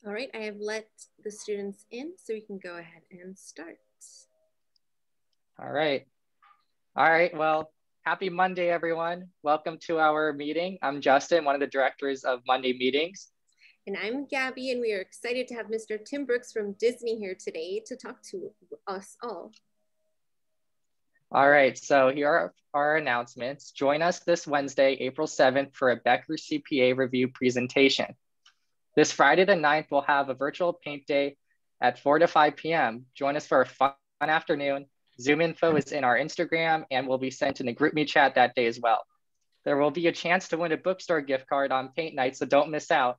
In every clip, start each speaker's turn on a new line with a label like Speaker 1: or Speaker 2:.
Speaker 1: All right, I have let the students in, so we can go ahead and start.
Speaker 2: All right. Well, happy Monday, everyone. Welcome to our meeting. I'm Justin, one of the directors of Monday Meetings.
Speaker 1: And I'm Gabby, and we are excited to have Mr. Tim Brooks from Disney here today to talk to us all.
Speaker 2: All right, so here are our announcements. Join us this Wednesday, April 7th for a Becker CPA review presentation. This Friday the 9th, we'll have a virtual paint day at 4 to 5 p.m. Join us for a fun afternoon. Zoom info is in our Instagram and will be sent in the GroupMe chat that day as well. There will be a chance to win a bookstore gift card on paint night, so don't miss out.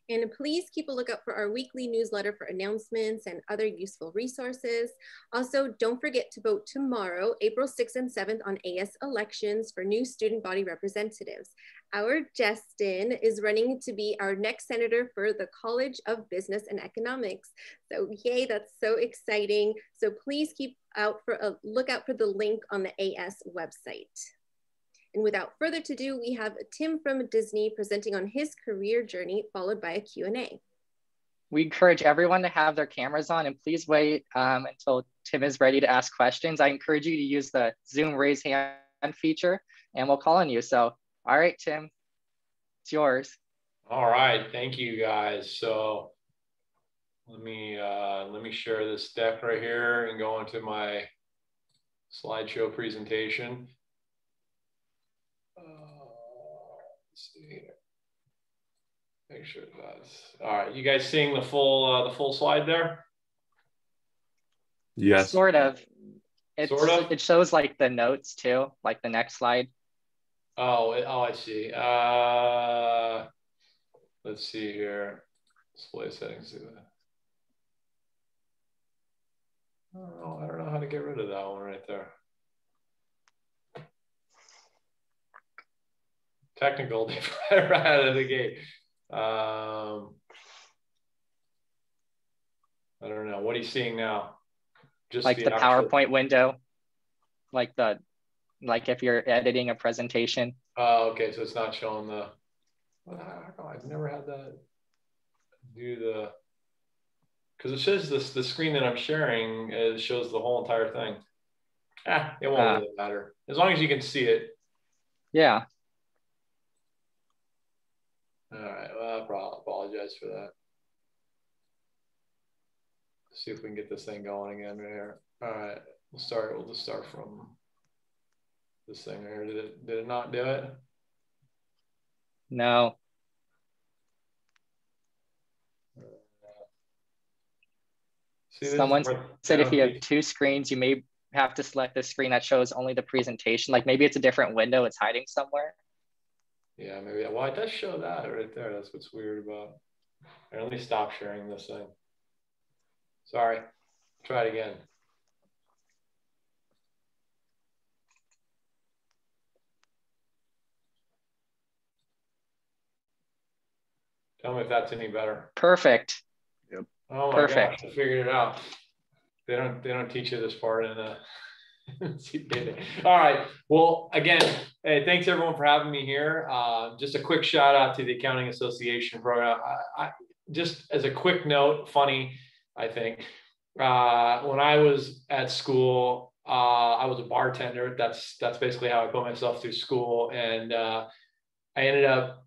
Speaker 1: And please keep a lookout for our weekly newsletter for announcements and other useful resources. Also, don't forget to vote tomorrow, April 6th and 7th on AS elections for new student body representatives. Our Justin is running to be our next senator for the College of Business and Economics. So yay, that's so exciting. So please keep out for a lookout for the link on the AS website. And without further ado, we have Tim from Disney presenting on his career journey, followed by a Q&A.
Speaker 2: We encourage everyone to have their cameras on, and please wait until Tim is ready to ask questions. I encourage you to use the Zoom raise hand feature, and we'll call on you. So, all right, Tim, it's yours.
Speaker 3: All right, thank you guys. So let me share this deck right here and go into my slideshow presentation. Let's see here. Make sure it does. All right, you guys seeing the full slide there?
Speaker 2: Yes. Sort of.
Speaker 3: Sort of?
Speaker 2: It shows like the notes too, like the next slide.
Speaker 3: Oh, I see. Let's see here. Display settings. I don't know how to get rid of that one right there. Technical right out of the gate. I don't know. What are you seeing now?
Speaker 2: Just like the PowerPoint window, like if you're editing a presentation.
Speaker 3: Oh, okay. So it's not showing the. I've never had that. Because it says the screen that I'm sharing shows the whole entire thing. It won't really matter as long as you can see it.
Speaker 2: Yeah.
Speaker 3: All right, well, I apologize for that. Let's see if we can get this thing going again right here. All right, we'll just start from this thing right here. Did it not do it?
Speaker 2: No. Someone said if you have two screens, you may have to select the screen that shows only the presentation. Like maybe it's a different window, it's hiding somewhere.
Speaker 3: Yeah, maybe. Well, it does show that right there. That's what's weird about it. Right, let me stop sharing this thing. Sorry. Try it again. Tell me if that's any better.
Speaker 2: Perfect.
Speaker 3: Yep. Oh my gosh, I figured it out. They don't teach you this part in the all right. Well, again, hey, thanks everyone for having me here. Just a quick shout out to the Accounting Association program. Just as a quick note, funny, I think, when I was at school, I was a bartender. That's basically how I put myself through school. And I ended up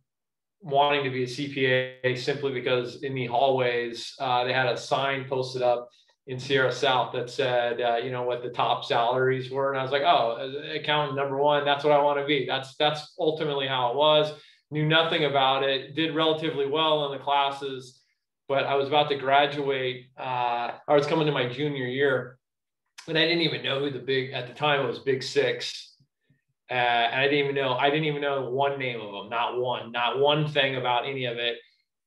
Speaker 3: wanting to be a CPA simply because in the hallways, they had a sign posted up in Sierra South that said, what the top salaries were. And I was like, oh, accountant number one, that's what I want to be. That's ultimately how it was. Knew nothing about it, did relatively well in the classes, but I was about to graduate. I was coming to my junior year and I didn't even know who at the time it was Big Six. And I didn't even know one name of them, not one thing about any of it.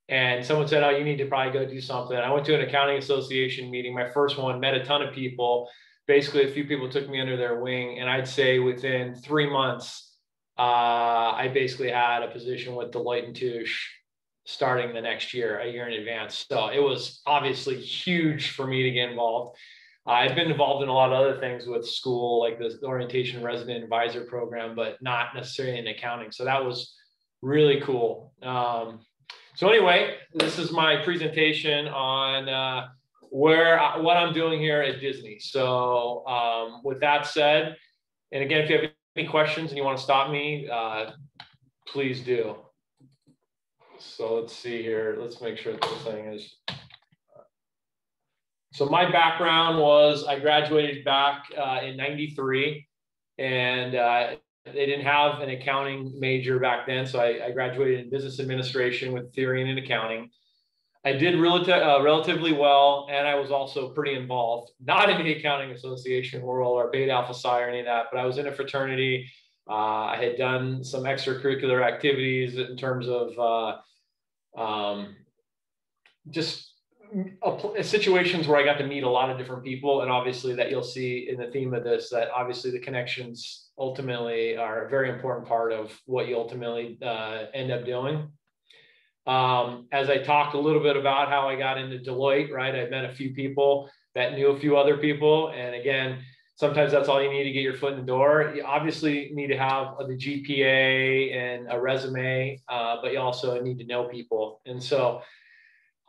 Speaker 3: And someone said, oh, you need to probably go do something. I went to an accounting association meeting, my first one, met a ton of people. Basically, a few people took me under their wing. And I'd say within 3 months, I basically had a position with Deloitte & Touche starting the next year, a year in advance. So it was obviously huge for me to get involved. I've been involved in a lot of other things with school, like the orientation resident advisor program, but not necessarily in accounting. So that was really cool. So anyway, this is my presentation on what I'm doing here at Disney. So with that said, and again, if you have any questions and you want to stop me, please do. So let's see here. Let's make sure that this thing is. So my background was I graduated back in '93, and they didn't have an accounting major back then. So I graduated in business administration with theory and accounting. I did relatively well, and I was also pretty involved, not in the Accounting Association world or Beta Alpha Psi or any of that, but I was in a fraternity. I had done some extracurricular activities in terms of just situations where I got to meet a lot of different people. And obviously that you'll see in the theme of this, that obviously the connections ultimately are a very important part of what you ultimately end up doing. As I talked a little bit about how I got into Deloitte, right? I met a few people that knew a few other people. And again, sometimes that's all you need to get your foot in the door. You obviously need to have the GPA and a resume, but you also need to know people. And so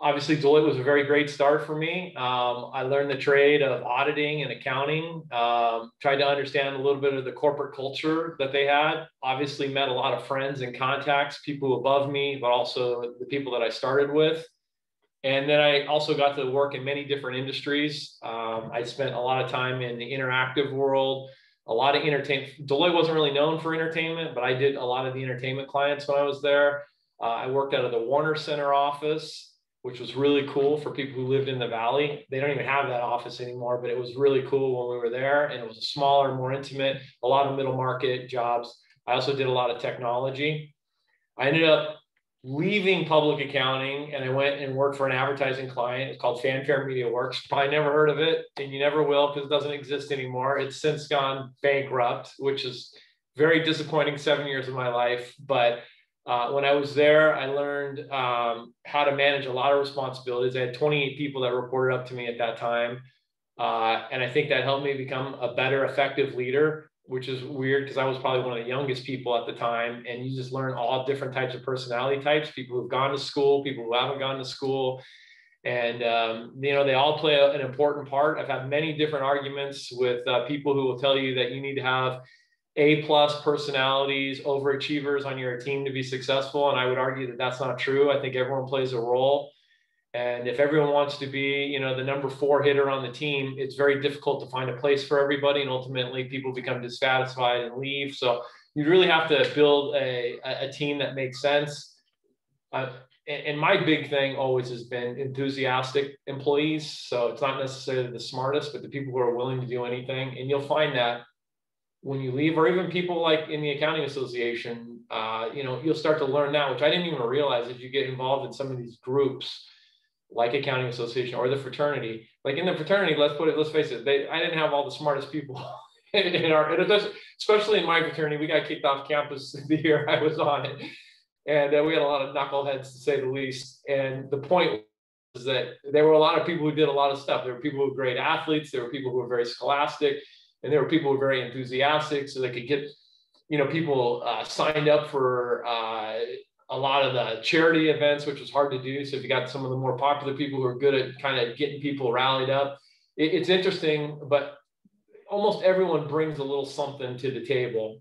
Speaker 3: obviously Deloitte was a very great start for me. I learned the trade of auditing and accounting, tried to understand a little bit of the corporate culture that they had. Obviously met a lot of friends and contacts, people above me, but also the people that I started with. And then I also got to work in many different industries. I spent a lot of time in the interactive world, a lot of entertainment. Deloitte wasn't really known for entertainment, but I did a lot of the entertainment clients when I was there. I worked out of the Warner Center office, which was really cool for people who lived in the Valley. They don't even have that office anymore, but it was really cool when we were there. And it was a smaller, more intimate, a lot of middle market jobs. I also did a lot of technology. I ended up leaving public accounting, and I went and worked for an advertising client. It's called Fanfare Media Works. Probably never heard of it, and you never will because it doesn't exist anymore. It's since gone bankrupt, which is very disappointing 7 years of my life. But when I was there, I learned how to manage a lot of responsibilities. I had 28 people that reported up to me at that time. And I think that helped me become a better, effective leader, which is weird because I was probably one of the youngest people at the time. And you just learn all different types of personality types, people who've gone to school, people who haven't gone to school. And, you know, they all play an important part. I've had many different arguments with people who will tell you that you need to have A+ personalities, overachievers on your team to be successful. And I would argue that that's not true. I think everyone plays a role. And if everyone wants to be, you know, the number 4 hitter on the team, it's very difficult to find a place for everybody. And ultimately people become dissatisfied and leave. So you really have to build a team that makes sense. And my big thing always has been enthusiastic employees. So it's not necessarily the smartest, but the people who are willing to do anything. And you'll find that when you leave, or even people like in the Accounting Association, you know, you'll start to learn that, which I didn't even realize as you get involved in some of these groups like Accounting Association or the fraternity. Like in the fraternity, let's face it, I didn't have all the smartest people in our, especially in my fraternity. We got kicked off campus the year I was on it. And we had a lot of knuckleheads, to say the least. And the point was that there were a lot of people who did a lot of stuff. There were people who were great athletes. There were people who were very scholastic. And there were people who were very enthusiastic, so they could get, you know, people signed up for a lot of the charity events, which was hard to do. So if you got some of the more popular people who are good at kind of getting people rallied up, it's interesting, but almost everyone brings a little something to the table.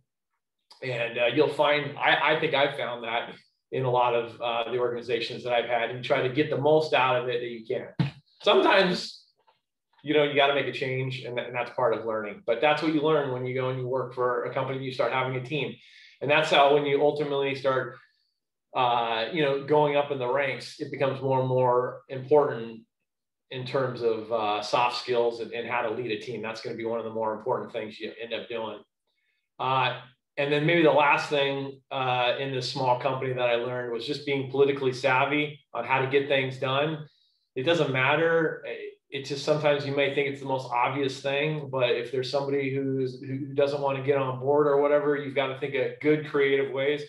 Speaker 3: And you'll find, I think I've found that in a lot of the organizations that I've had, and try to get the most out of it that you can. Sometimes, you know, you got to make a change, and that's part of learning. But that's what you learn when you go and you work for a company, you start having a team. And that's how, when you ultimately start, you know, going up in the ranks, it becomes more and more important in terms of soft skills and how to lead a team. That's going to be one of the more important things you end up doing. And then maybe the last thing in this small company that I learned was just being politically savvy on how to get things done. It doesn't matter. It's just sometimes you may think it's the most obvious thing, but if there's somebody who doesn't want to get on board or whatever, you've got to think of good creative ways.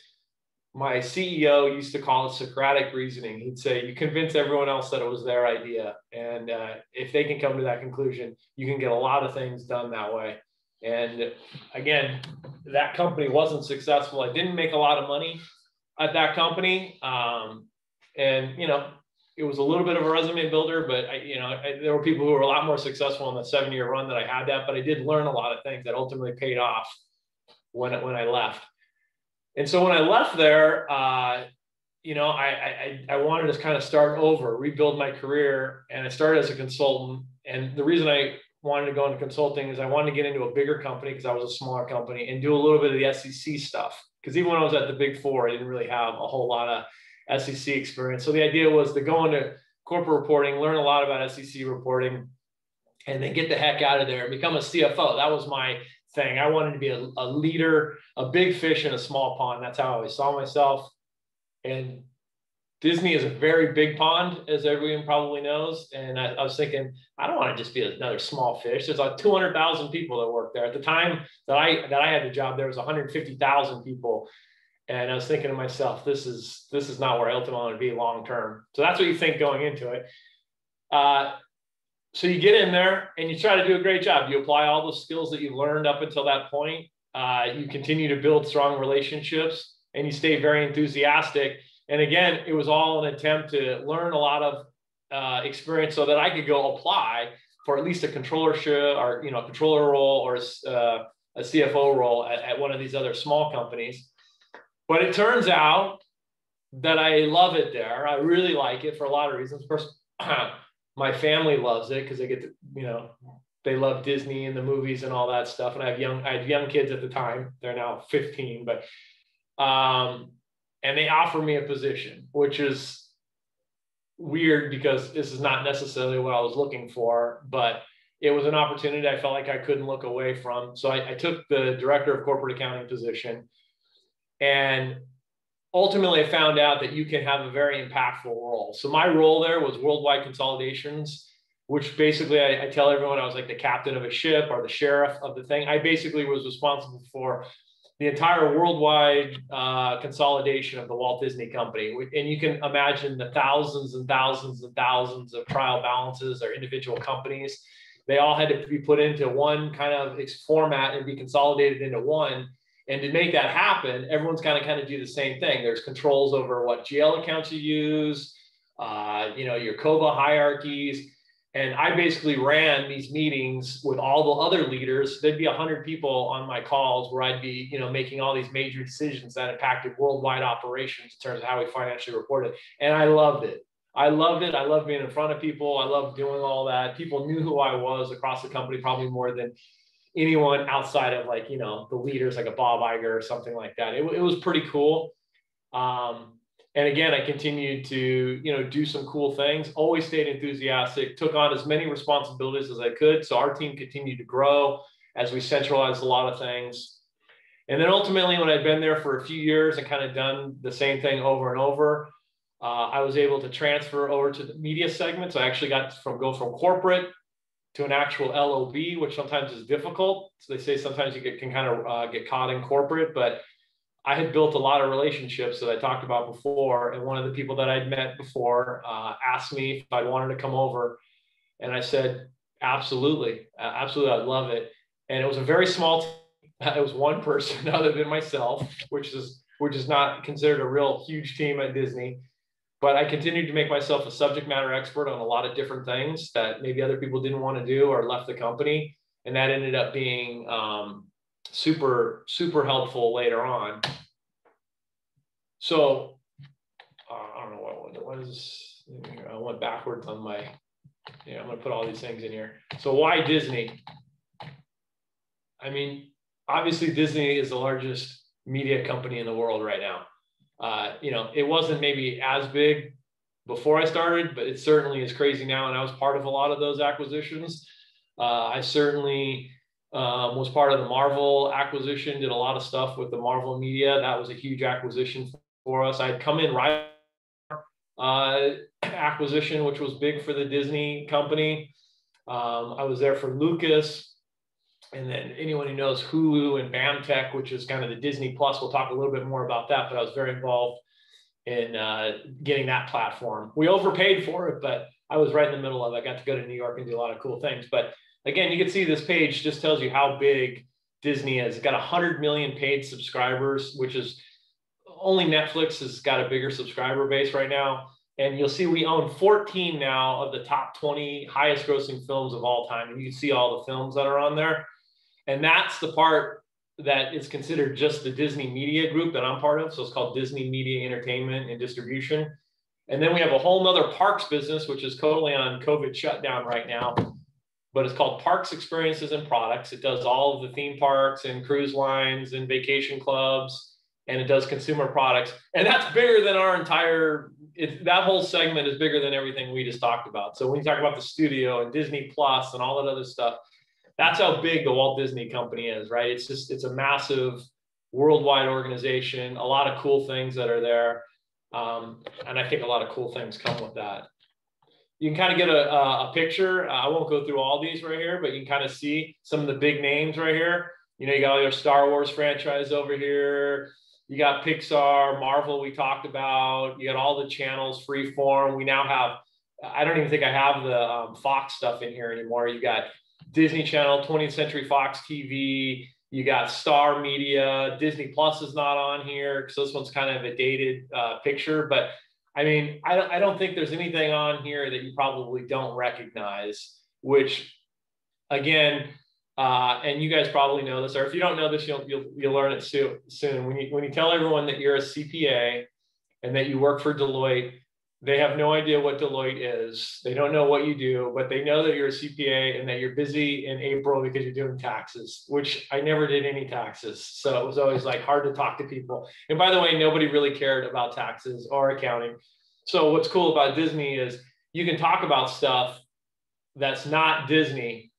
Speaker 3: My CEO used to call it Socratic reasoning. He'd say, you convince everyone else that it was their idea. And if they can come to that conclusion, you can get a lot of things done that way. And again, that company wasn't successful. I didn't make a lot of money at that company. And, you know, it was a little bit of a resume builder, but there were people who were a lot more successful in the 7-year run that I had that, but I did learn a lot of things that ultimately paid off when I left. And so when I left there, you know, I wanted to kind of start over, rebuild my career. And I started as a consultant. And the reason I wanted to go into consulting is I wanted to get into a bigger company because I was a smaller company and do a little bit of the SEC stuff. Because even when I was at the Big Four, I didn't really have a whole lot of SEC experience. So the idea was to go into corporate reporting, learn a lot about SEC reporting, and then get the heck out of there and become a CFO. That was my thing. I wanted to be a leader, a big fish in a small pond. That's how I always saw myself. And Disney is a very big pond, as everyone probably knows. And I was thinking, I don't want to just be another small fish. There's like 200,000 people that work there. At the time that I had the job, there was 150,000 people. And I was thinking to myself, this is not where I ultimately want to be long term. So that's what you think going into it. So you get in there and you try to do a great job. You apply all the skills that you've learned up until that point. You continue to build strong relationships and you stay very enthusiastic. And again, it was all an attempt to learn a lot of experience so that I could go apply for at least a controllership or, you know, a controller role or a CFO role at one of these other small companies. But it turns out that I love it there. I really like it for a lot of reasons. Of course, my family loves it because they get to, you know, they love Disney and the movies and all that stuff. And I had young kids at the time. They're now 15, but and they offer me a position, which is weird because this is not necessarily what I was looking for, but it was an opportunity I felt like I couldn't look away from. So I took the director of corporate accounting position. And ultimately, I found out that you can have a very impactful role. So my role there was worldwide consolidations, which basically I tell everyone I was like the captain of a ship or the sheriff of the thing. I basically was responsible for the entire worldwide consolidation of the Walt Disney Company. And you can imagine the thousands and thousands and thousands of trial balances or individual companies. They all had to be put into one kind of format and be consolidated into one. And to make that happen, everyone's kind of do the same thing. There's controls over what GL accounts you use, you know, your COBA hierarchies. And I basically ran these meetings with all the other leaders. There'd be 100 people on my calls where I'd be, you know, making all these major decisions that impacted worldwide operations in terms of how we financially reported. And I loved it. I loved it. I loved being in front of people. I loved doing all that. People knew who I was across the company, probably more than anyone outside of, like, you know, the leaders like a Bob Iger or something like that. It was pretty cool. And again, I continued to, you know, do some cool things, always stayed enthusiastic, took on as many responsibilities as I could. So our team continued to grow as we centralized a lot of things. And then ultimately, when I'd been there for a few years and kind of done the same thing over and over, I was able to transfer over to the media segment. So I actually got to go from corporate to an actual LOB, which sometimes is difficult. So they say sometimes you can kind of get caught in corporate, but I had built a lot of relationships that I talked about before. And one of the people that I'd met before asked me if I wanted to come over. And I said, absolutely, absolutely, I'd love it. And it was a very small team. It was one person other than myself, which is not considered a real huge team at Disney. But I continued to make myself a subject matter expert on a lot of different things that maybe other people didn't want to do or left the company. And that ended up being super, super helpful later on. So I don't know what is this? I went backwards on my, I'm going to put all these things in here. So why Disney? I mean, obviously Disney is the largest media company in the world right now. It wasn't maybe as big before I started, but it certainly is crazy now. And I was part of a lot of those acquisitions. I certainly was part of the Marvel acquisition, did a lot of stuff with the Marvel media. That was a huge acquisition for us. I'd come in right acquisition, which was big for the Disney company. I was there for Lucas. And then anyone who knows Hulu and BAMTech, which is kind of the Disney Plus, we'll talk a little bit more about that, but I was very involved in getting that platform. We overpaid for it, but I was right in the middle of it. I got to go to New York and do a lot of cool things. But again, you can see this page just tells you how big Disney is. It's got 100 million paid subscribers, which is only Netflix has got a bigger subscriber base right now. And you'll see we own 14 now of the top 20 highest grossing films of all time. And you can see all the films that are on there. And that's the part that is considered just the Disney Media Group that I'm part of. So it's called Disney Media Entertainment and Distribution. And then we have a whole nother parks business, which is totally on COVID shutdown right now, but it's called Parks, Experiences, and Products. It does all of the theme parks and cruise lines and vacation clubs, and it does consumer products. And that's bigger than our entire, that whole segment is bigger than everything we just talked about. So when you talk about the studio and Disney Plus and all that other stuff, that's how big the Walt Disney Company is, right? It's a massive worldwide organization, a lot of cool things that are there. And I think a lot of cool things come with that. You can kind of get a picture. I won't go through all these right here, but you can kind of see some of the big names right here. You know, you got all your Star Wars franchise over here. You got Pixar, Marvel we talked about. You got all the channels, Freeform. We now have, I don't even think I have the Fox stuff in here anymore. You got Disney Channel, 20th Century Fox TV. You got Star Media. Disney Plus is not on here because this one's kind of a dated picture. But I mean, I don't think there's anything on here that you probably don't recognize, which again, and you guys probably know this, or if you don't know this, you'll learn it soon. When you tell everyone that you're a CPA and that you work for Deloitte, they have no idea what Deloitte is. They don't know what you do, but they know that you're a CPA and that you're busy in April because you're doing taxes, which I never did any taxes. So it was always like hard to talk to people. And by the way, nobody really cared about taxes or accounting. So what's cool about Disney is you can talk about stuff that's not Disney.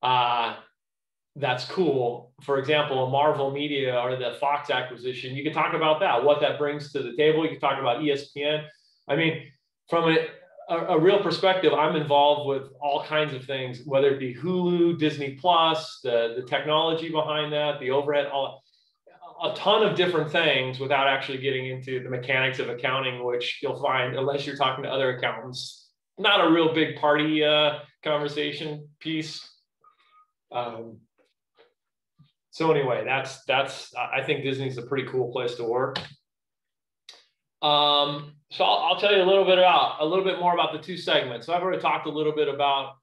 Speaker 3: That's cool. For example, a Marvel Media or the Fox acquisition, you can talk about that, what that brings to the table. You can talk about ESPN. I mean, from a real perspective, I'm involved with all kinds of things, whether it be Hulu, Disney Plus, the technology behind that, the overhead, a ton of different things without actually getting into the mechanics of accounting, which you'll find, unless you're talking to other accountants, not a real big party conversation piece. So anyway, that's I think Disney's a pretty cool place to work. So I'll tell you a little bit more about the two segments. So I've already talked a little bit about,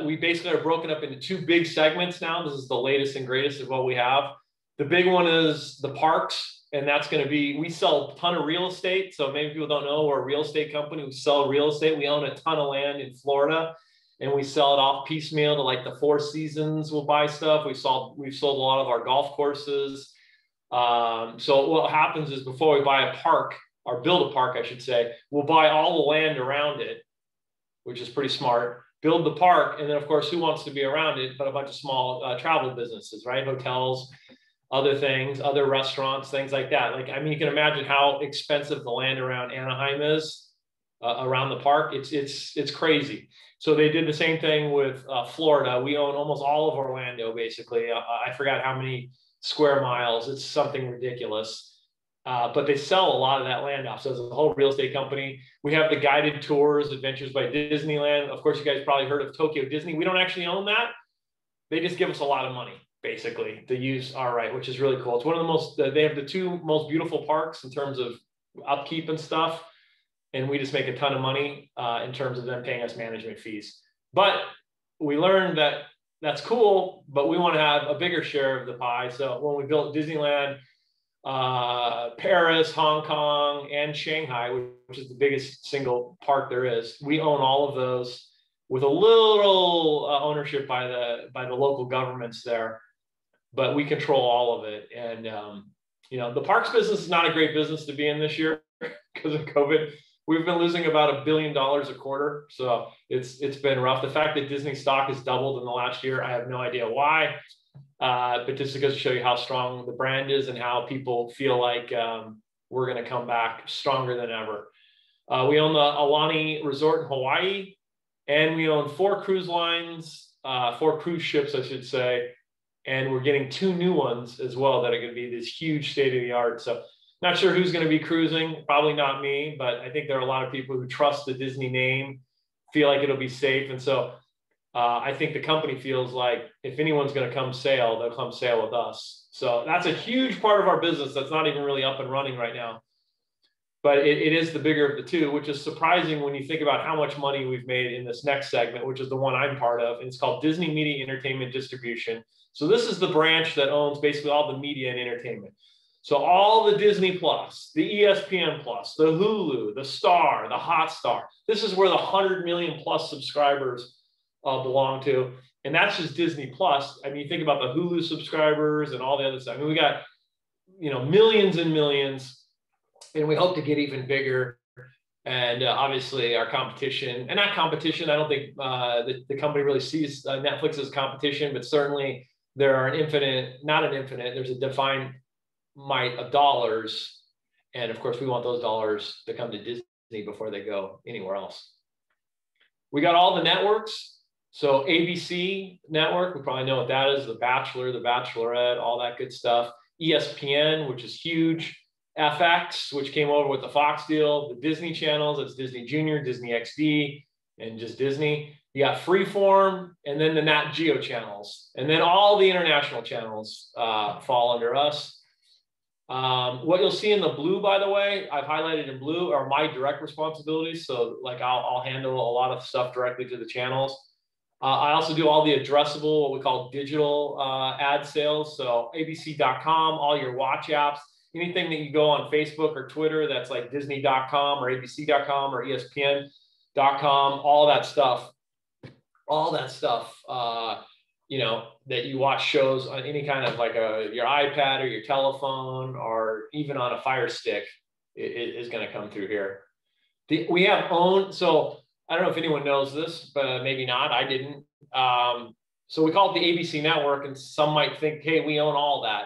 Speaker 3: we basically are broken up into two big segments now. This is the latest and greatest of what we have. The big one is the parks, and that's going to be, we sell a ton of real estate. So maybe people don't know, we're a real estate company. We sell real estate. We own a ton of land in Florida, and we sell it off piecemeal to like the Four Seasons. We'll buy stuff. We've sold a lot of our golf courses. So what happens is before we buy a park, or build a park, I should say, we'll buy all the land around it, which is pretty smart, build the park. And then of course, who wants to be around it, but a bunch of small travel businesses, right? Hotels, other things, other restaurants, things like that. Like, I mean, you can imagine how expensive the land around Anaheim is, around the park. It's crazy. So they did the same thing with Florida. We own almost all of Orlando, basically. I forgot how many square miles. It's something ridiculous. But they sell a lot of that land off. So it's a whole real estate company. We have the guided tours, Adventures by Disneyland. Of course, you guys probably heard of Tokyo Disney. We don't actually own that. They just give us a lot of money, basically, to use our right, which is really cool. It's one of the most, they have the two most beautiful parks in terms of upkeep and stuff. And we just make a ton of money in terms of them paying us management fees. But we learned that that's cool, but we want to have a bigger share of the pie. So when we built Disneyland, Paris, Hong Kong, and Shanghai, which is the biggest single park there is, we own all of those with a little ownership by the local governments there, but we control all of it. And you know, the parks business is not a great business to be in this year because of COVID. We've been losing about $1 billion a quarter, so it's been rough. The fact that Disney stock has doubled in the last year, I have no idea why. But just goes to show you how strong the brand is and how people feel like we're going to come back stronger than ever. We own the Aulani Resort in Hawaii, and we own 4 cruise lines, 4 cruise ships, I should say, and we're getting 2 new ones as well that are going to be this huge state-of-the-art. So not sure who's going to be cruising, probably not me, but I think there are a lot of people who trust the Disney name, feel like it'll be safe. And so I think the company feels like if anyone's going to come sail, they'll come sail with us. So that's a huge part of our business that's not even really up and running right now. but it is the bigger of the two, which is surprising when you think about how much money we've made in this next segment, which is the one I'm part of. And it's called Disney Media Entertainment Distribution. So this is the branch that owns basically all the media and entertainment. So all the Disney Plus, the ESPN Plus, the Hulu, the Star, the Hotstar. This is where the 100 million plus subscribers belong to. And that's just Disney Plus. I mean, you think about the Hulu subscribers and all the other stuff. I mean, we got, you know, millions and millions. And we hope to get even bigger. And obviously our competition, and not competition, I don't think the company really sees Netflix as competition, but certainly there are there's a defined might of dollars. And of course we want those dollars to come to Disney before they go anywhere else. We got all the networks. So ABC network, we probably know what that is, The Bachelor, The Bachelorette, all that good stuff. ESPN, which is huge. FX, which came over with the Fox deal, the Disney channels, that's Disney Junior, Disney XD, and just Disney. You got Freeform, and then the Nat Geo channels. And then all the international channels fall under us. What you'll see in the blue, by the way, I've highlighted in blue, are my direct responsibilities. So like I'll handle a lot of stuff directly to the channels. I also do all the addressable, what we call digital ad sales. So abc.com, all your watch apps. Anything that you go on Facebook or Twitter that's like Disney.com or ABC.com or ESPN.com, all that stuff, you know, that you watch shows on any kind of like your iPad or your telephone or even on a Fire Stick is going to come through here. We have owned, so I don't know if anyone knows this, but maybe not, I didn't. So we call it the ABC network, and some might think, hey, we own all that.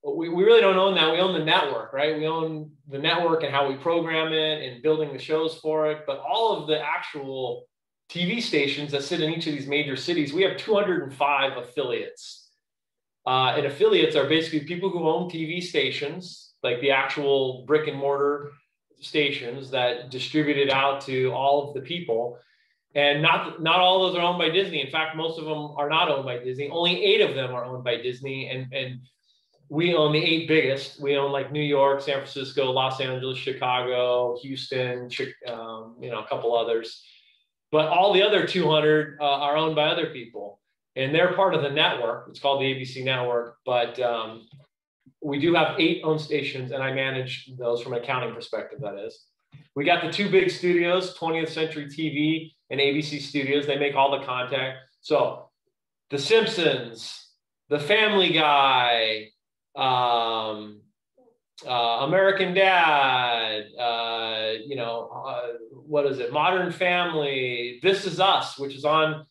Speaker 3: We really don't own that. We own the network, right? We own the network and how we program it and building the shows for it. But all of the actual TV stations that sit in each of these major cities, we have 205 affiliates. And affiliates are basically people who own TV stations, like the actual brick and mortar stations that distribute it out to all of the people. And not all of those are owned by Disney. In fact, most of them are not owned by Disney. Only 8 of them are owned by Disney. And we own the 8 biggest. We own like New York, San Francisco, Los Angeles, Chicago, Houston, you know, a couple others. But all the other 200 are owned by other people. And they're part of the network. It's called the ABC network. But we do have 8 owned stations, and I manage those from an accounting perspective, that is. We got the 2 big studios, 20th Century TV and ABC Studios. They make all the content. So The Simpsons, The Family Guy, American Dad, you know, what is it? Modern Family, This Is Us, which is on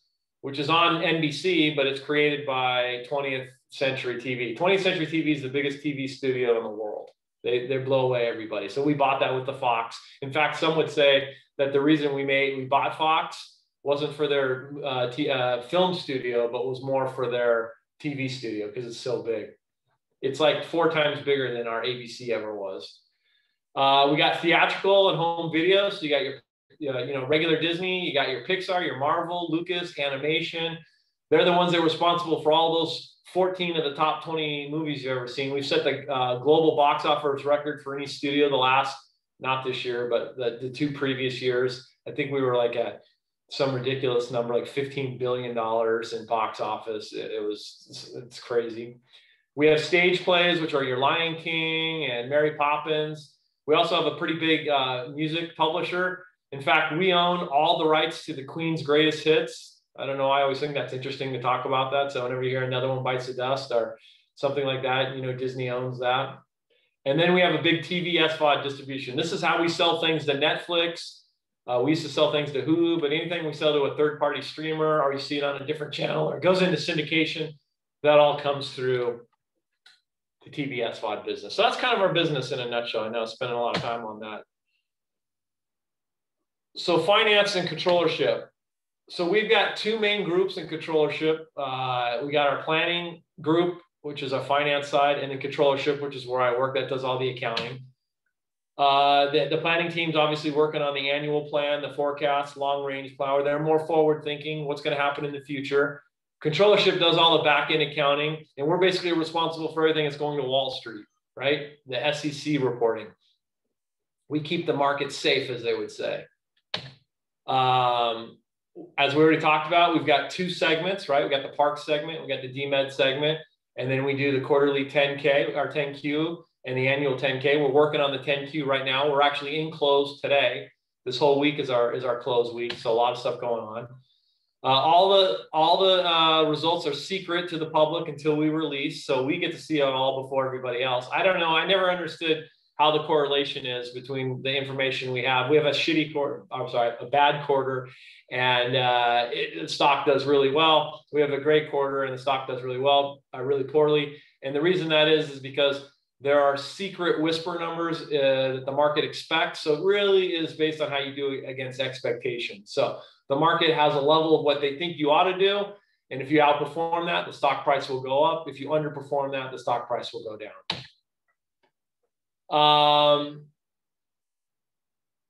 Speaker 3: NBC, but it's created by 20th Century TV. 20th Century TV is the biggest TV studio in the world. They blow away everybody. So we bought that with the Fox. In fact, some would say that the reason we bought Fox wasn't for their film studio, but was more for their TV studio because it's so big. It's like 4 times bigger than our ABC ever was. We got theatrical and home video. So you got your, you know, regular Disney, you got your Pixar, your Marvel, Lucas, animation. They're the ones that are responsible for all those 14 of the top 20 movies you've ever seen. We've set the global box office record for any studio the last, not this year, but the 2 previous years. I think we were like at some ridiculous number, like $15 billion in box office. It's crazy. We have stage plays, which are your Lion King and Mary Poppins. We also have a pretty big music publisher. In fact, we own all the rights to the Queen's greatest hits. I don't know, I always think that's interesting to talk about that. So whenever you hear Another One Bites the Dust or something like that, you know, Disney owns that. And then we have a big TV SVOD distribution. This is how we sell things to Netflix. We used to sell things to Hulu, but anything we sell to a third-party streamer, or you see it on a different channel, or it goes into syndication, that all comes through the TV SVOD business. So that's kind of our business in a nutshell. I know I'm spending a lot of time on that. So finance and controllership. So we've got 2 main groups in controllership. We got our planning group, which is our finance side, and the controllership, which is where I work, that does all the accounting. The planning team's obviously working on the annual plan, the forecast, long range plan. They're more forward thinking, what's going to happen in the future. Controllership does all the back end accounting, and we're basically responsible for everything that's going to Wall Street, right? The SEC reporting. we keep the market safe, as they would say. As we already talked about, we've got two segments, right? We got the park segment, we got the DMED segment, and then we do the quarterly 10K, our 10Q, and the annual 10K. We're working on the 10Q right now. We're actually in close today. This whole week is our close week, so a lot of stuff going on. All the results are secret to the public until we release, so we get to see it all before everybody else. I don't know. I never understood how the correlation is between the information we have. We have a shitty quarter, I'm sorry, a bad quarter, and the stock does really well. We have a great quarter, and the stock does really well, really poorly. And the reason that is because there are secret whisper numbers that the market expects. So it really is based on how you do against expectations. So the market has a level of what they think you ought to do. And if you outperform that, the stock price will go up. If you underperform that, the stock price will go down.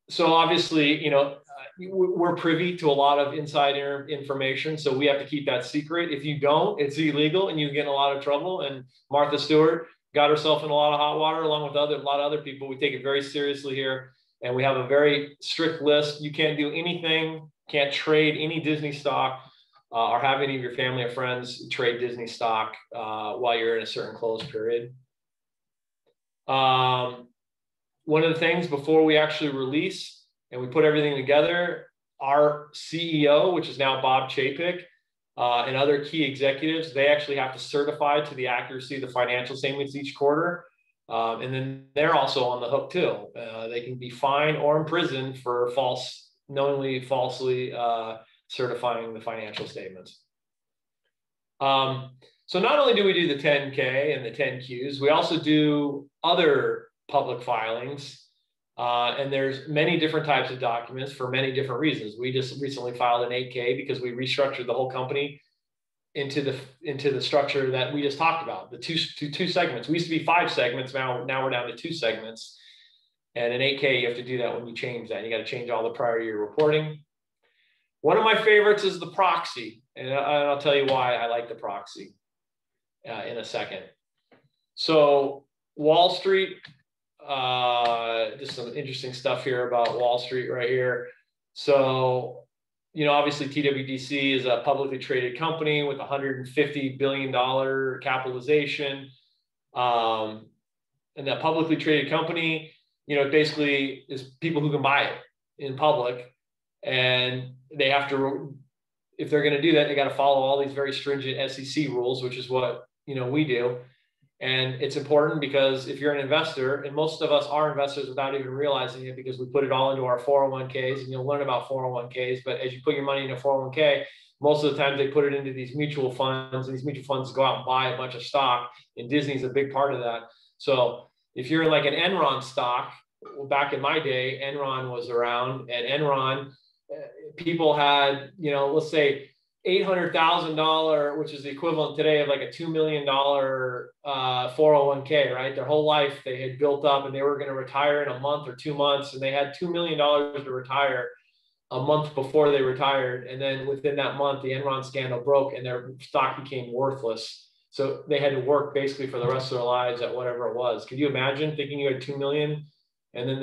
Speaker 3: So obviously, you know, we're privy to a lot of insider information. So we have to keep that secret. If you don't, it's illegal and you get in a lot of trouble. And Martha Stewart got herself in a lot of hot water along with a lot of other people. We take it very seriously here. And we have a very strict list. You can't do anything, can't trade any Disney stock or have any of your family or friends trade Disney stock while you're in a certain close period. One of the things before we actually release and we put everything together, our CEO, which is now Bob Chapek, and other key executives, they actually have to certify to the accuracy of the financial statements each quarter. And then they're also on the hook too. They can be fined or imprisoned for knowingly falsely certifying the financial statements. So not only do we do the 10K and the 10Qs, we also do other public filings. And there's many different types of documents for many different reasons. We just recently filed an 8K because we restructured the whole company into the structure that we just talked about, the two segments. We used to be 5 segments, now we're down to 2 segments. And an 8K, you have to do that when you change that. You got to change all the prior year reporting. One of my favorites is the proxy, and I'll tell you why I like the proxy in a second. So Wall Street, just some interesting stuff here about Wall Street right here. So, you know, obviously TWDC is a publicly traded company with $150 billion capitalization. And that publicly traded company, you know, basically is people who can buy it in public. And they have to, if they're going to do that, they got to follow all these very stringent SEC rules, which is what, you know, we do. And it's important because if you're an investor, and most of us are investors without even realizing it because we put it all into our 401ks, and you'll learn about 401ks, but as you put your money in a 401k, most of the time they put it into these mutual funds, and these mutual funds go out and buy a bunch of stock, and Disney's a big part of that. So if you're in like an Enron stock, well, back in my day, Enron was around, and Enron, people had, you know, let's say $800,000, which is the equivalent today of like a $2 million 401k, right? Their whole life they had built up and they were going to retire in a month or 2 months, and they had $2 million to retire a month before they retired. And then within that month, the Enron scandal broke and their stock became worthless. So they had to work basically for the rest of their lives at whatever it was. Could you imagine thinking you had $2 million and then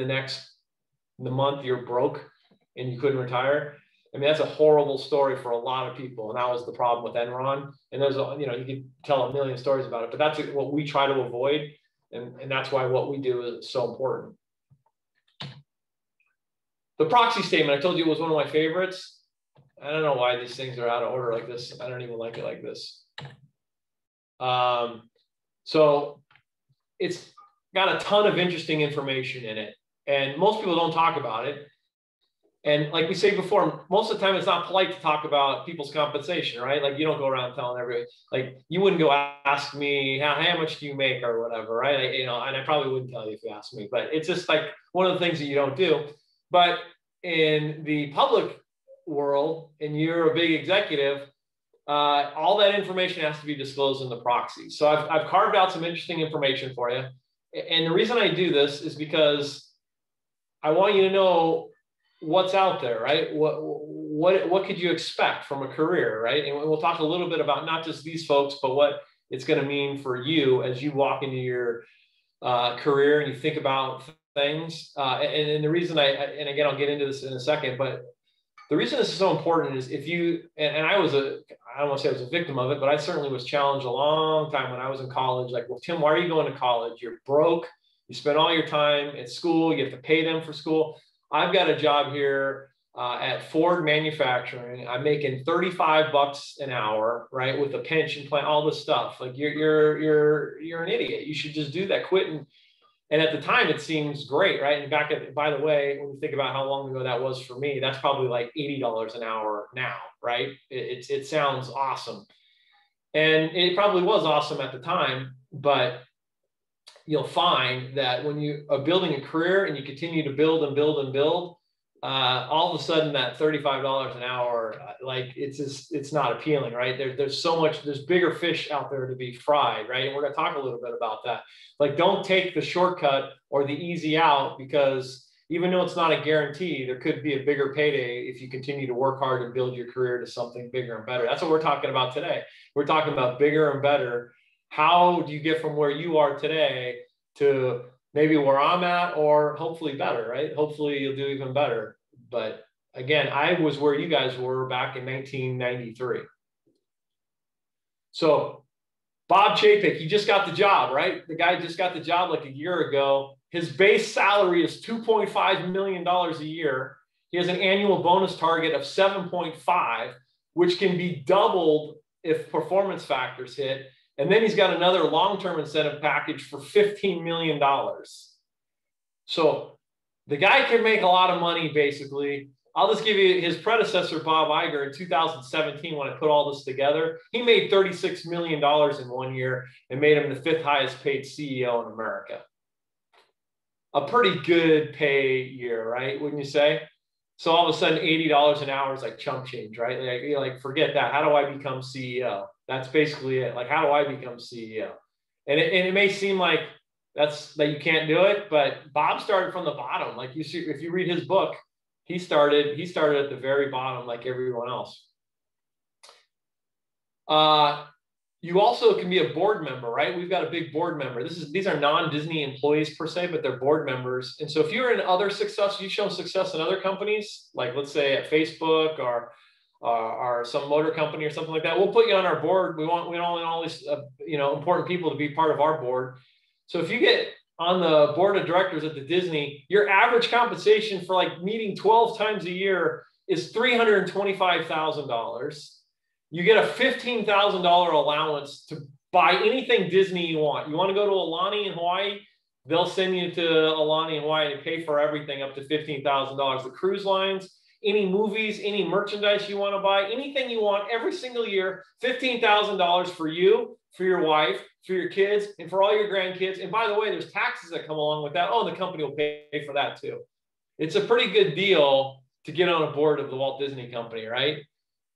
Speaker 3: the month you're broke and you couldn't retire? I mean, that's a horrible story for a lot of people. And that was the problem with Enron. And there's, you know, you could tell a million stories about it, but that's what we try to avoid. And that's why what we do is so important. The proxy statement, I told you, was one of my favorites. I don't know why these things are out of order like this. I don't even like it like this. So it's got a ton of interesting information in it. And most people don't talk about it. And like we said before, most of the time it's not polite to talk about people's compensation, right? Like you don't go around telling everybody, like you wouldn't go ask me how much do you make or whatever, right? You know, and I probably wouldn't tell you if you asked me, but it's just like one of the things that you don't do. But in the public world, and you're a big executive, all that information has to be disclosed in the proxy. So I've carved out some interesting information for you. And the reason I do this is because I want you to know what's out there, right? What could you expect from a career, right? And we'll talk a little bit about not just these folks, but what it's going to mean for you as you walk into your career and you think about things. And the reason and again, I'll get into this in a second, but the reason this is so important is if you, and I don't want to say I was a victim of it, but I certainly was challenged a long time when I was in college. Like, well, Tim, why are you going to college? You're broke. You spend all your time at school. You have to pay them for school. I've got a job here at Ford Manufacturing. I'm making $35 an hour, right? With a pension plan, all this stuff. Like you're an idiot. You should just do that. Quit. And at the time, it seems great, right? And by the way, when you think about how long ago that was for me, that's probably like $80 an hour now, right? It sounds awesome. And it probably was awesome at the time, but you'll find that when you are building a career and you continue to build and build and build, all of a sudden that $35 an hour, like it's not appealing, right? There's bigger fish out there to be fried, right? And we're going to talk a little bit about that. Like, don't take the shortcut or the easy out, because even though it's not a guarantee, there could be a bigger payday if you continue to work hard and build your career to something bigger and better. That's what we're talking about today. We're talking about bigger and better. How do you get from where you are today to maybe where I'm at, or hopefully better, right? Hopefully you'll do even better. But again, I was where you guys were back in 1993. So Bob Chapek, he just got the job, right? The guy just got the job like a year ago. His base salary is $2.5 million a year. He has an annual bonus target of 7.5, which can be doubled if performance factors hit. And then he's got another long-term incentive package for $15 million. So the guy can make a lot of money, basically. I'll just give you his predecessor, Bob Iger, in 2017, when I put all this together. He made $36 million in 1 year and made him the 5th highest paid CEO in America. A pretty good pay year, right? Wouldn't you say? So all of a sudden, $80 an hour is like chump change, right? Like forget that. How do I become CEO? That's basically it. Like, how do I become CEO? And it may seem like that you can't do it, but Bob started from the bottom. Like you see, if you read his book, he started at the very bottom, like everyone else. You also can be a board member, right? We've got a big board member. These are non-Disney employees per se, but they're board members. And so if you're in other success, you've shown success in other companies, like let's say at Facebook or some motor company or something like that, we'll put you on our board. We want all these important people to be part of our board. So if you get on the board of directors at the Disney, your average compensation for like meeting 12 times a year is $325,000. You get a $15,000 allowance to buy anything Disney you want. You want to go to Aulani in Hawaii? They'll send you to Aulani in Hawaii and pay for everything up to $15,000. The cruise lines, any movies, any merchandise you want to buy, anything you want every single year, $15,000 for you, for your wife, for your kids, and for all your grandkids. And by the way, there's taxes that come along with that. Oh, and the company will pay for that too. It's a pretty good deal to get on a board of the Walt Disney Company, right?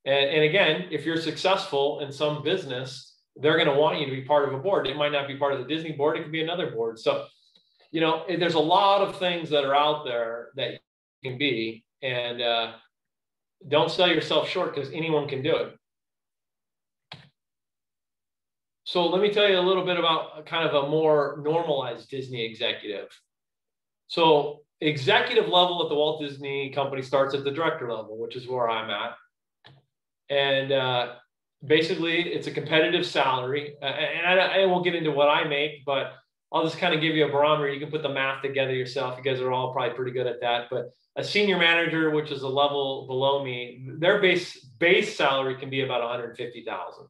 Speaker 3: And again, if you're successful in some business, they're going to want you to be part of a board. It might not be part of the Disney board. It could be another board. So, there's a lot of things that are out there that you can be, and don't sell yourself short, because anyone can do it. So let me tell you a little bit about kind of a more normalized Disney executive. So executive level at the Walt Disney Company starts at the director level, which is where I'm at. And basically, it's a competitive salary. And I won't get into what I make, but I'll just kind of give you a barometer. You can put the math together yourself. You guys are all probably pretty good at that. But a senior manager, which is a level below me, their base salary can be about $150,000.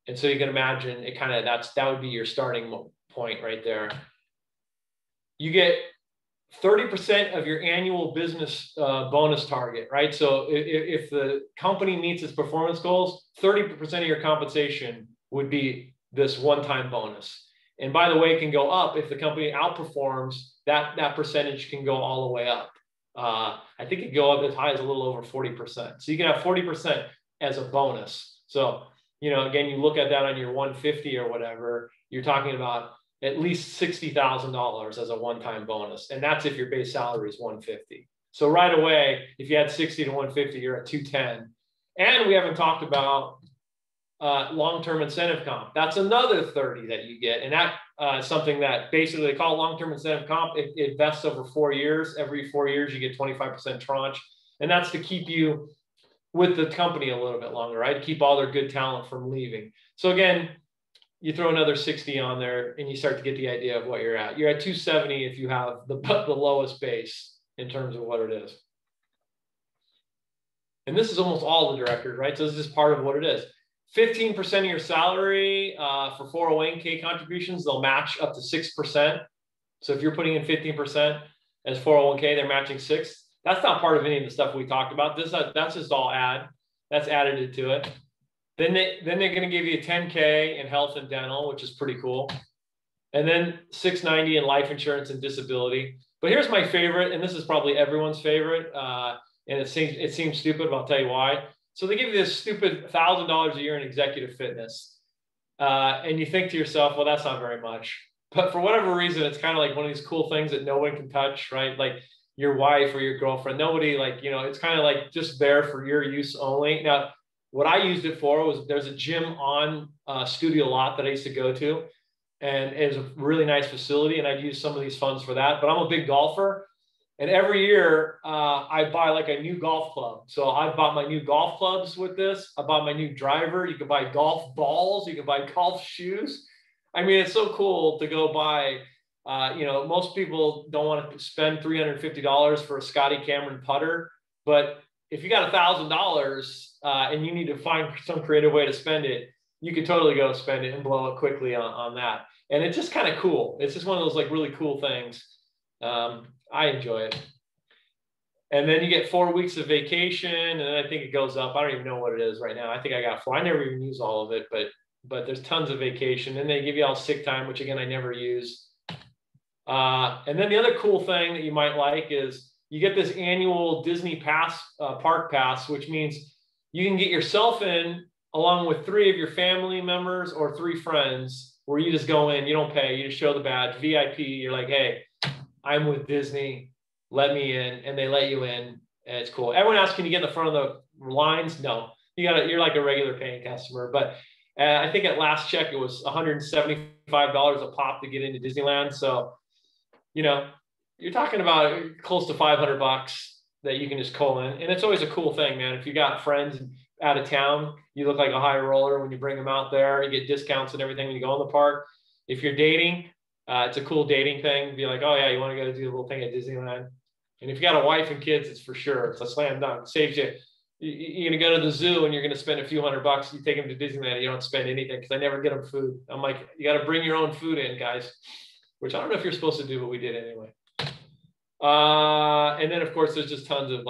Speaker 3: And so you can imagine it kind of, that would be your starting point right there. You get 30% of your annual business bonus target, right? So if the company meets its performance goals, 30% of your compensation would be this one-time bonus. And by the way, it can go up if the company outperforms, that percentage can go all the way up. I think it can go up as high as a little over 40%. So you can have 40% as a bonus. So, again, you look at that on your 150 or whatever, you're talking about at least $60,000 as a one-time bonus. And that's if your base salary is 150. So right away, if you had 60 to 150, you're at 210. And we haven't talked about long-term incentive comp. That's another 30 that you get. And that is something that basically they call long-term incentive comp. It vests over 4 years. Every 4 years, you get 25% tranche. And that's to keep you with the company a little bit longer, right? Keep all their good talent from leaving. So again, you throw another 60 on there and you start to get the idea of what you're at. You're at 270 if you have the lowest base in terms of what it is. And this is almost all the directors, right? So this is part of what it is. 15% of your salary for 401k contributions, they'll match up to 6%. So if you're putting in 15% as 401k, they're matching 6%. That's not part of any of the stuff we talked about. That's just all that's added to it. Then they're going to give you a 10K in health and dental, which is pretty cool. And then $690 in life insurance and disability. But here's my favorite, and this is probably everyone's favorite. And it seems stupid, but I'll tell you why. So they give you this stupid $1,000 a year in executive fitness. And you think to yourself, well, that's not very much. But for whatever reason, it's kind of like one of these cool things that no one can touch, right? Like your wife or your girlfriend, nobody it's kind of like just there for your use only. Now, what I used it for was there's a gym on studio lot that I used to go to. And it was a really nice facility. And I'd use some of these funds for that. But I'm a big golfer. And every year I buy like a new golf club. So I bought my new golf clubs with this. I bought my new driver. You can buy golf balls. You can buy golf shoes. I mean, it's so cool to go buy. Most people don't want to spend $350 for a Scotty Cameron putter. But if you got $1,000 and you need to find some creative way to spend it, you could totally go spend it and blow it quickly on that. And it's just kind of cool. It's just one of those like really cool things. I enjoy it. And then you get 4 weeks of vacation, and then I think it goes up. I don't even know what it is right now. I think I got 4. I never even use all of it, but there's tons of vacation. And they give you all sick time, which again, I never use. And then the other cool thing that you might like is you get this annual Disney pass, park pass, which means you can get yourself in along with 3 of your family members or 3 friends, where you just go in, you don't pay, you just show the badge, VIP. You're like, hey, I'm with Disney, let me in, and they let you in, and it's cool. Everyone asks, can you get in the front of the lines? No, you're like a regular paying customer. But I think at last check, it was $175 a pop to get into Disneyland. So, you're talking about close to $500 that you can just call in. And it's always a cool thing, man. If you got friends out of town, you look like a high roller when you bring them out there. You get discounts and everything when you go in the park. If you're dating, it's a cool dating thing. Be like, oh yeah, you want to go do a little thing at Disneyland. And if you got a wife and kids, it's for sure. It's a slam dunk. Saves you. You're going to go to the zoo and you're going to spend a few $100. You take them to Disneyland and you don't spend anything, because I never get them food. I'm like, you got to bring your own food in, guys, which I don't know if you're supposed to do, but we did anyway. And then of course, there's just tons of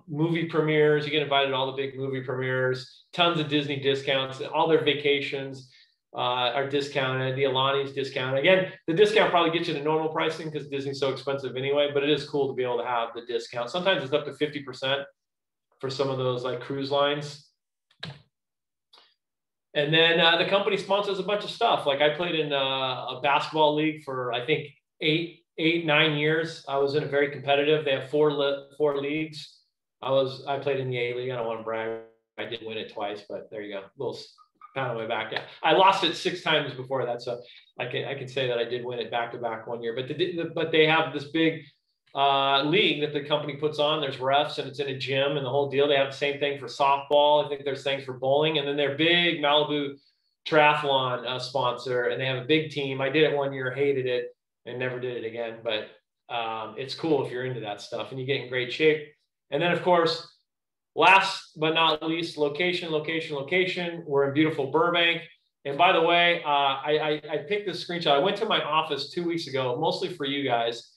Speaker 3: movie premieres. You get invited to all the big movie premieres, tons of Disney discounts, all their vacations are discounted. The Alani's discounted. Again, the discount probably gets you to normal pricing because Disney's so expensive anyway, but it is cool to be able to have the discount. Sometimes it's up to 50% for some of those like cruise lines. And then the company sponsors a bunch of stuff. Like I played in a basketball league for, I think, 9 years. I was in a very competitive. They have four leagues. I played in the A League. I don't want to brag. I did win it twice, but there you go. A little pound on my back. Yeah, I lost it 6 times before that, so I can say that I did win it back to back one year. But they have this big league that the company puts on. There's refs and it's in a gym and the whole deal. They have the same thing for softball. I think there's things for bowling, and then they're big Malibu triathlon sponsor, and they have a big team. I did it one year, hated it, and never did it again. But it's cool if you're into that stuff and you get in great shape. And then of course, last but not least, location. We're in beautiful Burbank. And by the way, I picked this screenshot. I went to my office 2 weeks ago, mostly for you guys.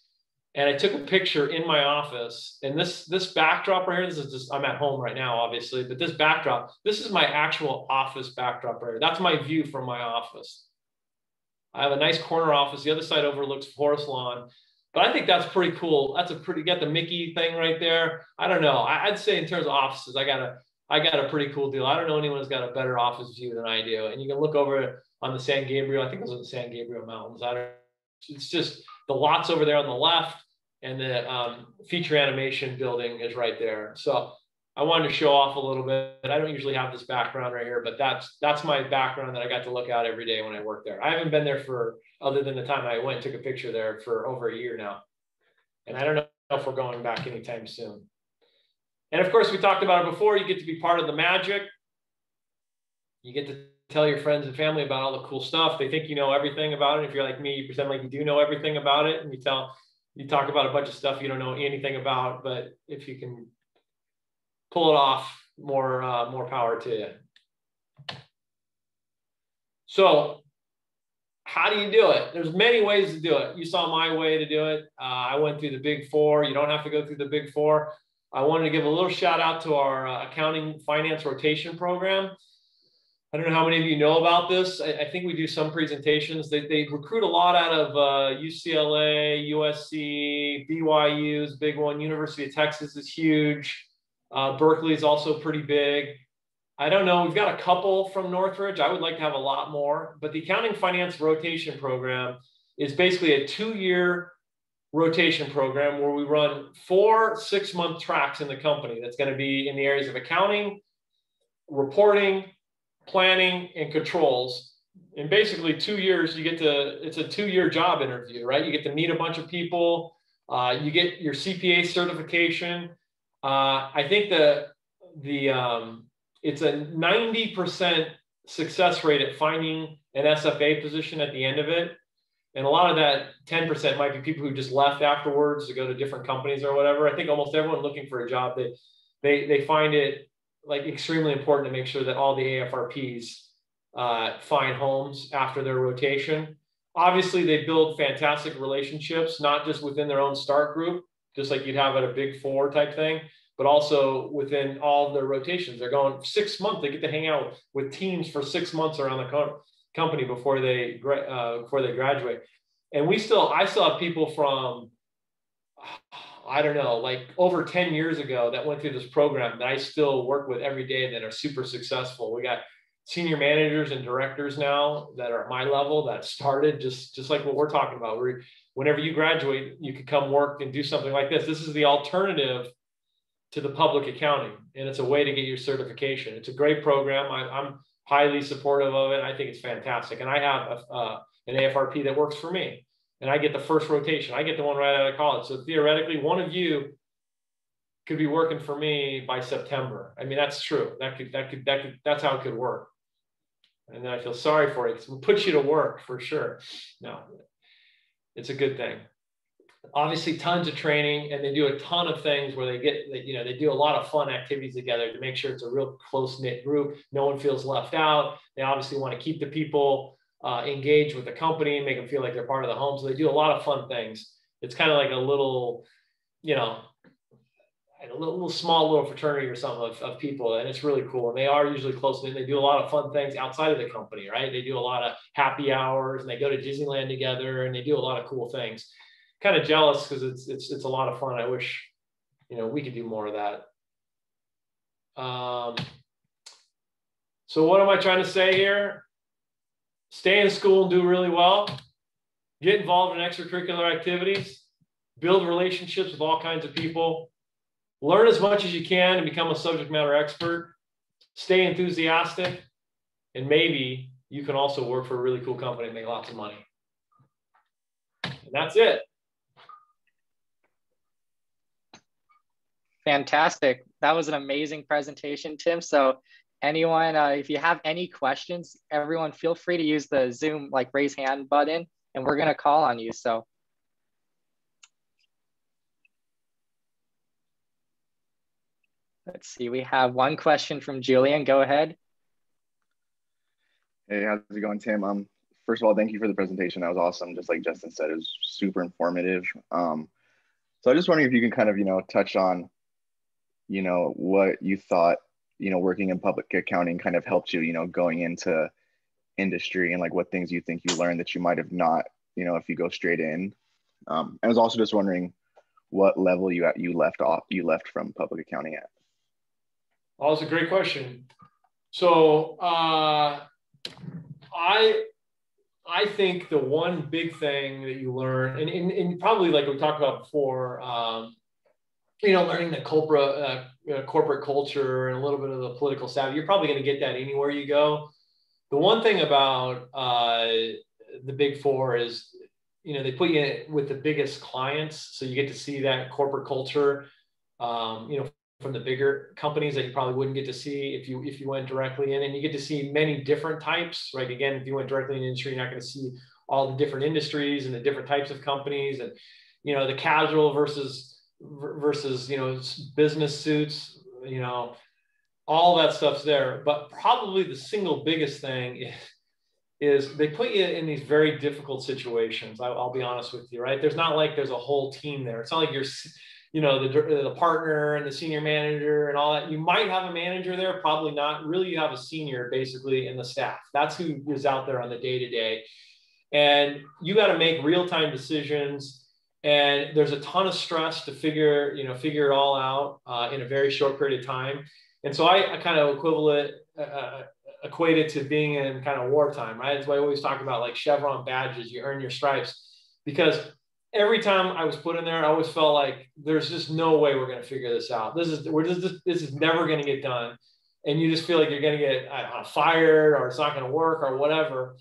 Speaker 3: And I took a picture in my office. And this backdrop right here, this is just, I'm at home right now, obviously, but this backdrop, this is my actual office backdrop right here. That's my view from my office. I have a nice corner office. The other side overlooks Forest Lawn. But I think that's pretty cool. You got the Mickey thing right there. I don't know. I'd say in terms of offices, I got a pretty cool deal. I don't know anyone who's got a better office view than I do. And you can look over on the San Gabriel. I think it was in the San Gabriel Mountains. It's just the lots over there on the left, and the feature animation building is right there. So I wanted to show off a little bit. I don't usually have this background right here, but that's my background that I got to look at every day when I work there. I haven't been there for, other than the time I went and took a picture there, for over a year now. And I don't know if we're going back anytime soon. And of course, we talked about it before. You get to be part of the magic. You get to tell your friends and family about all the cool stuff. They think you know everything about it. If you're like me, you pretend like you do know everything about it, and you talk about a bunch of stuff you don't know anything about. But if you can pull it off, more power to you. So how do you do it? There's many ways to do it. You saw my way to do it. I went through the Big Four. You don't have to go through the Big Four. I wanted to give a little shout out to our accounting finance rotation program. I don't know how many of you know about this. I think we do some presentations. They recruit a lot out of UCLA, USC, BYU is a big one. University of Texas is huge. Berkeley is also pretty big. I don't know. We've got a couple from Northridge. I would like to have a lot more. But the accounting finance rotation program is basically a 2-year rotation program where we run 4 6-month tracks in the company. That's going to be in the areas of accounting, reporting, planning, and controls. In basically 2 years, it's a 2-year job interview, right? You get to meet a bunch of people. You get your CPA certification. I think it's a 90% success rate at finding an SFA position at the end of it. And a lot of that 10% might be people who just left afterwards to go to different companies or whatever. I think almost everyone looking for a job, they find it like extremely important to make sure that all the AFRPs find homes after their rotation. Obviously, they build fantastic relationships, not just within their own start group, just like you'd have at a Big Four type thing, but also within all of their rotations. They're going 6 months. They get to hang out with teams for 6 months around the company before they graduate. And I still have people from, I don't know, like over 10 years ago that went through this program that I still work with every day that are super successful. We got senior managers and directors now that are at my level that started just like what we're talking about. Whenever you graduate, you could come work and do something like this. This is the alternative to the public accounting, and it's a way to get your certification. It's a great program. I'm highly supportive of it. I think it's fantastic. And I have an AFRP that works for me, and I get the first rotation. I get the one right out of college. So theoretically, one of you could be working for me by September. I mean, that's true. That's how it could work. And then I feel sorry for you because we'll put you to work for sure. No, it's a good thing. Obviously, tons of training, and they do a ton of things where they do a lot of fun activities together to make sure it's a real close-knit group. No one feels left out. They obviously want to keep the people engaged with the company and make them feel like they're part of the home. So they do a lot of fun things. It's kind of like a little, small fraternity or something of people, and it's really cool. And they are usually close-knit. They do a lot of fun things outside of the company, right? They do a lot of happy hours, and they go to Disneyland together, and they do a lot of cool things. Kind of jealous because it's a lot of fun. I wish, we could do more of that. So what am I trying to say here? Stay in school and do really well. Get involved in extracurricular activities. Build relationships with all kinds of people. Learn as much as you can and become a subject matter expert. Stay enthusiastic. And maybe you can also work for a really cool company and make lots of money. And that's it.
Speaker 2: Fantastic. That was an amazing presentation, Tim. So anyone, if you have any questions, everyone feel free to use the Zoom raise hand button, and we're going to call on you. So let's see. We have one question from Julian. Go ahead.
Speaker 4: Hey, how's it going, Tim? First of all, thank you for the presentation. That was awesome. Just like Justin said, it was super informative. So I just wondering if you can kind of, touch on, what you thought, working in public accounting kind of helped you, going into industry, and what things you think you learned that you might have not, if you go straight in. I was also just wondering what level you left from public accounting at.
Speaker 3: Oh, that's a great question. So I think the one big thing that you learn, and probably like we talked about before, learning the corporate culture and a little bit of the political savvy. You're probably going to get that anywhere you go. The one thing about the Big Four is, they put you with the biggest clients, so you get to see that corporate culture, from the bigger companies that you probably wouldn't get to see if you went directly in, and you get to see many different types, right? Again, if you went directly in the industry, you're not going to see all the different industries and the different types of companies, and the casual versus business suits, all that stuff's there. But probably the single biggest thing is they put you in these very difficult situations. I'll be honest with you, right? There's not like there's a whole team there. It's not like you're, the partner and the senior manager and all that. You might have a manager there, probably not. Really, you have a senior basically in the staff. That's who is out there on the day-to-day. And you got to make real-time decisions. And there's a ton of stress to figure it all out in a very short period of time. And so I kind of equate it to being in kind of wartime, right? That's why I always talk about like Chevron badges, you earn your stripes. Because every time I was put in there, I always felt like there's just no way we're going to figure this out. This is never going to get done. And you just feel like you're going to get fired, or it's not going to work, or whatever.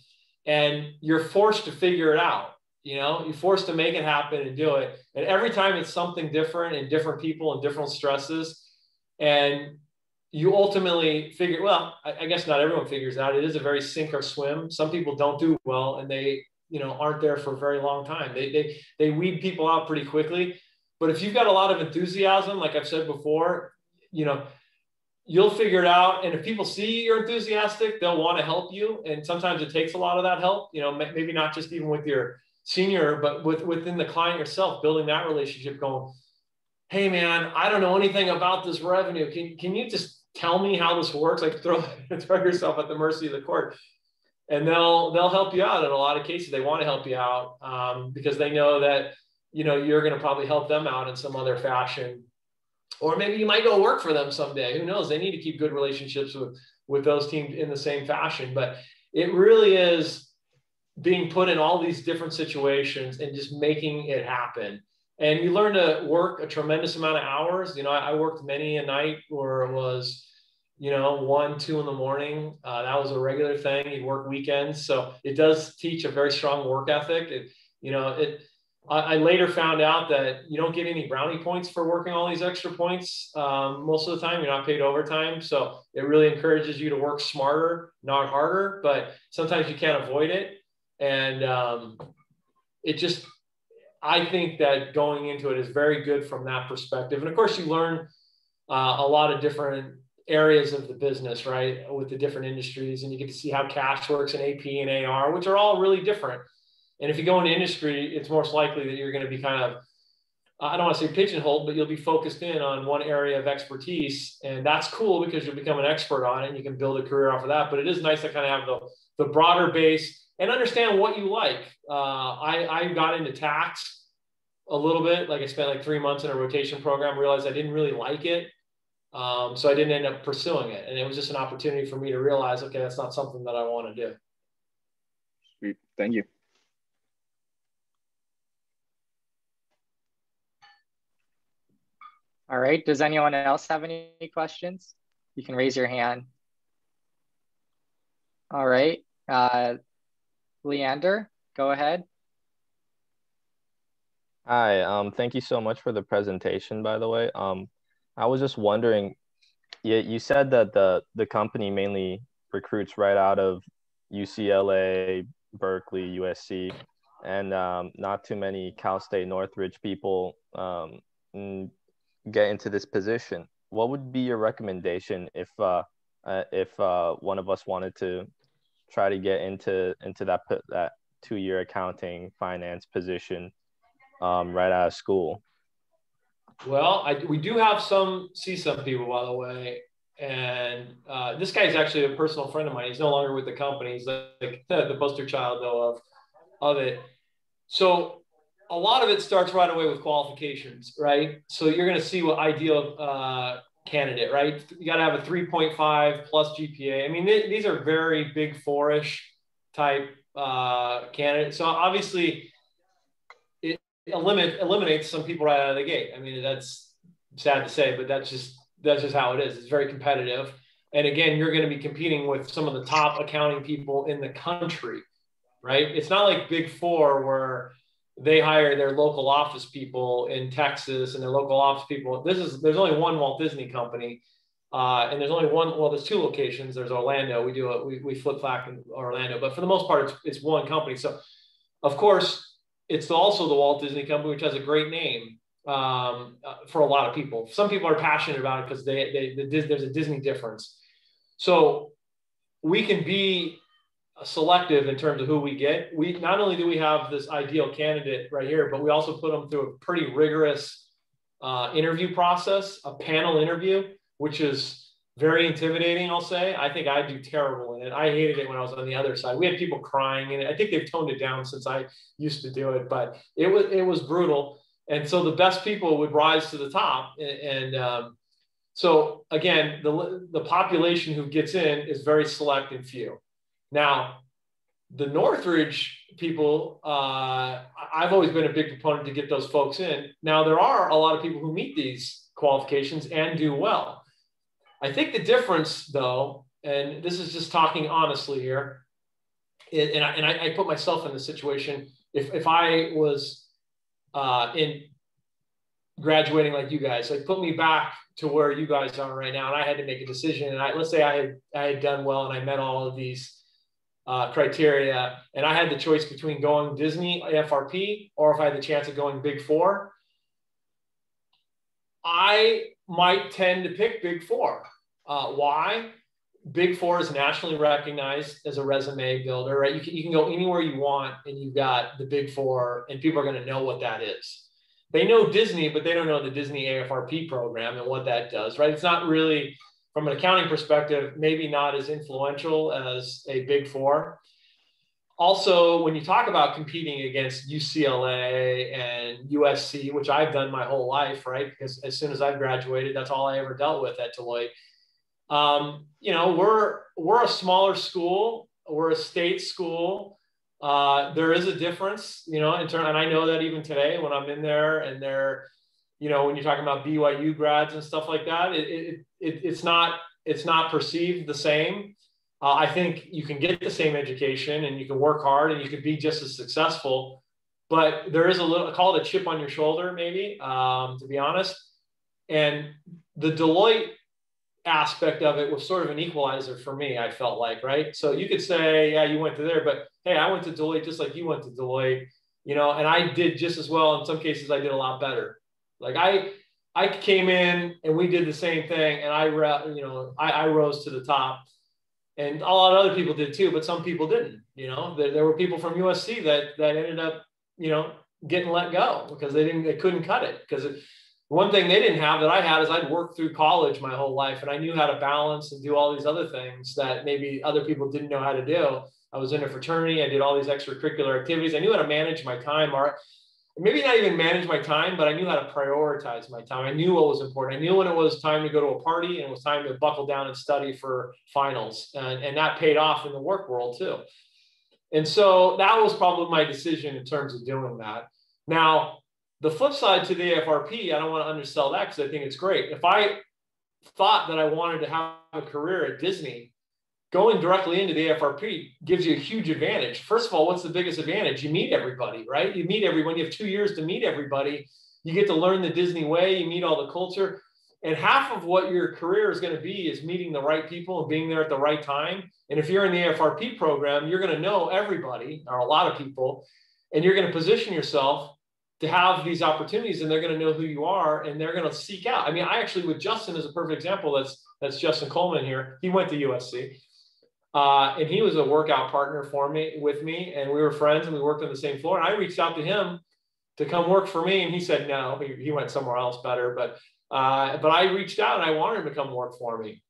Speaker 3: And you're forced to figure it out. You're forced to make it happen and do it. And every time it's something different and different people and different stresses. And you ultimately figure, well, I guess not everyone figures out. It is a very sink or swim. Some people don't do well, and they, aren't there for a very long time. They weed people out pretty quickly. But if you've got a lot of enthusiasm, like I've said before, you'll figure it out. And if people see you're enthusiastic, they'll want to help you. And sometimes it takes a lot of that help, maybe not just even with your senior, but within the client yourself, building that relationship, going, hey man, I don't know anything about this revenue. Can you just tell me how this works? Like throw yourself at the mercy of the court, and they'll help you out. In a lot of cases, they want to help you out because they know that, you're going to probably help them out in some other fashion, or maybe you might go work for them someday. Who knows? They need to keep good relationships with those teams in the same fashion. But it really is being put in all these different situations and just making it happen. And you learn to work a tremendous amount of hours. I worked many a night where it was, 1, 2 in the morning. That was a regular thing. You work weekends. So it does teach a very strong work ethic. I later found out that you don't get any brownie points for working all these extra points. Most of the time, you're not paid overtime. So it really encourages you to work smarter, not harder, but sometimes you can't avoid it. And I think that going into it is very good from that perspective. And of course, you learn a lot of different areas of the business, right, with the different industries, and you get to see how cash works and AP and AR, which are all really different. And if you go into industry, it's most likely that you're going to be kind of, I don't want to say pigeonholed, but you'll be focused in on one area of expertise. And that's cool because you'll become an expert on it and you can build a career off of that. But it is nice to kind of have the broader base and understand what you like. I got into tax a little bit. Like I spent like 3 months in a rotation program, realized I didn't really like it. So I didn't end up pursuing it. And it was just an opportunity for me to realize, okay, that's not something that I want to do.
Speaker 4: Sweet. Thank you.
Speaker 2: All right. Does anyone else have any questions? You can raise your hand. All right. Leander, go ahead.
Speaker 5: Hi. Thank you so much for the presentation, by the way. I was just wondering, you said that the company mainly recruits right out of UCLA, Berkeley, USC, and not too many Cal State Northridge people get into this position. What would be your recommendation if one of us wanted to try to get into that 2-year accounting finance position right out of school?
Speaker 3: Well, we do have some CSUN people, by the way. And this guy is actually a personal friend of mine. He's no longer with the company. He's like the poster child, though, of it. So a lot of it starts right away with qualifications, right? So you're going to see what ideal candidate, right? You got to have a 3.5 plus GPA. I mean, these are very big four-ish type candidates. So obviously, it eliminates some people right out of the gate. I mean, that's sad to say, but that's just how it is. It's very competitive. And again, you're going to be competing with some of the top accounting people in the country, right? It's not like Big Four where they hire their local office people in Texas and their local office people. There's only one Walt Disney company. And there's only one, well, there's 2 locations. There's Orlando. We flip flop in Orlando, but for the most part, it's one company. So of course it's also the Walt Disney Company, which has a great name for a lot of people. Some people are passionate about it because there's a Disney difference. So we can be selective in terms of who we get. We not only do we have this ideal candidate right here, but we also put them through a pretty rigorous interview process, a panel interview, which is very intimidating, I'll say. I think I do terrible in it. I hated it when I was on the other side. We had people crying in it. I think they've toned it down since I used to do it, but it was brutal. And so the best people would rise to the top. So again, the population who gets in is very select and few. Now, the Northridge people, I've always been a big proponent to get those folks in. Now, there are a lot of people who meet these qualifications and do well. I think the difference, though, and this is just talking honestly here, and I put myself in the situation, if I was in graduating like you guys, like put me back to where you guys are right now, and I had to make a decision, and let's say I had done well and I met all of these criteria, and I had the choice between going Disney AFRP or if I had the chance of going Big Four, I might tend to pick Big Four. Why? Big Four is nationally recognized as a resume builder, right? You can go anywhere you want and you've got the Big Four and people are going to know what that is. They know Disney, but they don't know the Disney AFRP program and what that does, right? It's not really, from an accounting perspective, maybe not as influential as a Big Four. Also, when you talk about competing against UCLA and USC, which I've done my whole life, right? Because as soon as I've graduated, that's all I ever dealt with at Deloitte. You know, we're a smaller school, we're a state school. There is a difference, you know, and I know that even today when I'm in there and they're, you know, when you're talking about BYU grads and stuff like that, it's not perceived the same. I think you can get the same education and you can work hard and you can be just as successful, but there is a little, I call it a chip on your shoulder, maybe, to be honest. And the Deloitte aspect of it was sort of an equalizer for me, I felt like, right? So you could say, yeah, you went to there, but hey, I went to Deloitte just like you went to Deloitte, you know, and I did just as well. In some cases, I did a lot better. Like I came in and we did the same thing, and I rose to the top. And a lot of other people did too, but some people didn't. You know, there were people from USC that ended up, you know, getting let go because they couldn't cut it. Because one thing they didn't have that I had is I'd worked through college my whole life, and I knew how to balance and do all these other things that maybe other people didn't know how to do. I was in a fraternity. I did all these extracurricular activities. I knew how to manage my time, or maybe not even manage my time, but I knew how to prioritize my time. I knew what was important. I knew when it was time to go to a party and it was time to buckle down and study for finals. And that paid off in the work world too. And so that was probably my decision in terms of doing that. Now, the flip side to the AFRP, I don't want to undersell that because I think it's great. If I thought that I wanted to have a career at Disney, going directly into the AFRP gives you a huge advantage. First of all, what's the biggest advantage? You meet everybody, right? You meet everyone. You have 2 years to meet everybody. You get to learn the Disney way. You meet all the culture. And half of what your career is going to be is meeting the right people and being there at the right time. And if you're in the AFRP program, you're going to know everybody or a lot of people, and you're going to position yourself to have these opportunities, and they're going to know who you are, and they're going to seek out. I mean, I actually, with Justin is a perfect example. That's Justin Coleman here. He went to USC. And he was a workout partner with me, and we were friends and we worked on the same floor. And I reached out to him to come work for me, and he said no. He went somewhere else better, but I reached out and I wanted him to come work for me.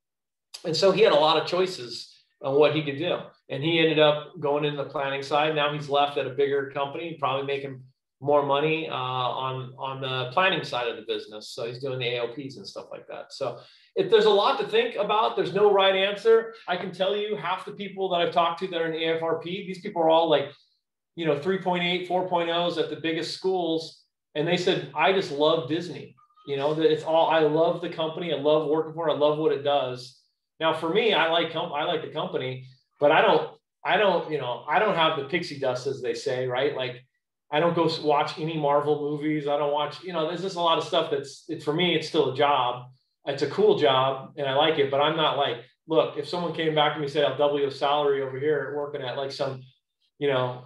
Speaker 3: And so he had a lot of choices on what he could do, and he ended up going into the planning side. Now he's left at a bigger company, probably making more money on the planning side of the business. So he's doing the AOPs and stuff like that. So if there's a lot to think about, there's no right answer. I can tell you half the people that I've talked to that are in the AFRP, these people are all like, you know, 3.8, 4.0s at the biggest schools. And they said, I just love Disney. You know, that it's all, I love the company. I love working for it. I love what it does. Now for me, I like the company, but I don't, you know, I don't have the pixie dust, as they say, right? Like, I don't go watch any Marvel movies. I don't watch, you know, there's just a lot of stuff for me, it's still a job. It's a cool job and I like it, but I'm not like, look, if someone came back to me and said, I'll double your salary over here working at like some, you know,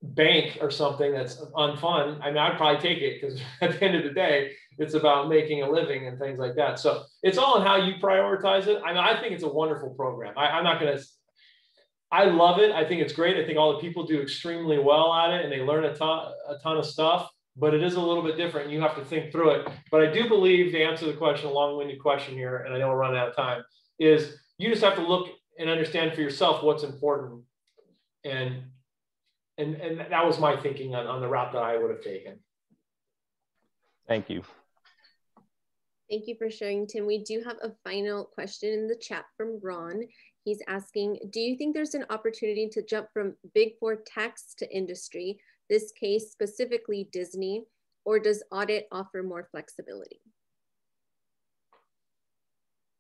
Speaker 3: bank or something that's unfun, I mean, I'd probably take it, because at the end of the day, it's about making a living and things like that. So it's all in how you prioritize it. I mean, I think it's a wonderful program. I love it. I think it's great. I think all the people do extremely well at it and they learn a ton of stuff, but it is a little bit different. You have to think through it. But I do believe, to answer the question, a long-winded question here, and I know we're running out of time, is you just have to look and understand for yourself what's important. And that was my thinking on the route that I would have taken.
Speaker 5: Thank you.
Speaker 1: Thank you for sharing, Tim. We do have a final question in the chat from Ron. He's asking, do you think there's an opportunity to jump from Big Four tax to industry, this case specifically Disney, or does audit offer more flexibility?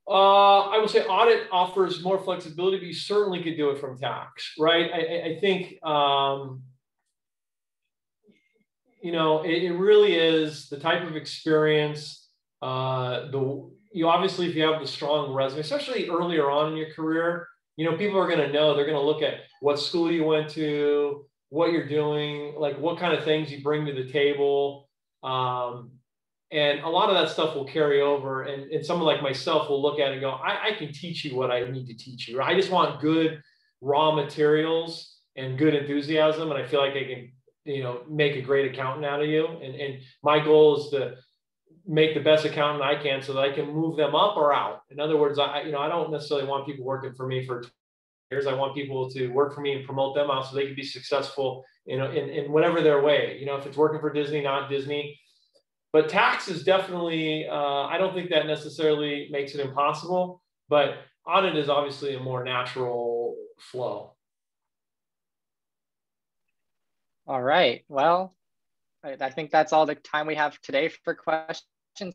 Speaker 3: I would say audit offers more flexibility, but you certainly could do it from tax, right? I think, you know, it really is the type of experience, you obviously, if you have the strong resume, especially earlier on in your career, you know, people are going to know, they're going to look at what school you went to, what you're doing, like what kind of things you bring to the table. And a lot of that stuff will carry over, and someone like myself will look at it and go, I can teach you what I need to teach you. I just want good raw materials and good enthusiasm. And I feel like I can, you know, make a great accountant out of you. And my goal is to make the best accountant I can so that I can move them up or out. In other words, I don't necessarily want people working for me for years. I want people to work for me and promote them out so they can be successful, you know, in whatever their way, you know, if it's working for Disney, not Disney. But tax is definitely, I don't think that necessarily makes it impossible, but audit is obviously a more natural flow. All
Speaker 2: right. Well, I think that's all the time we have today for questions.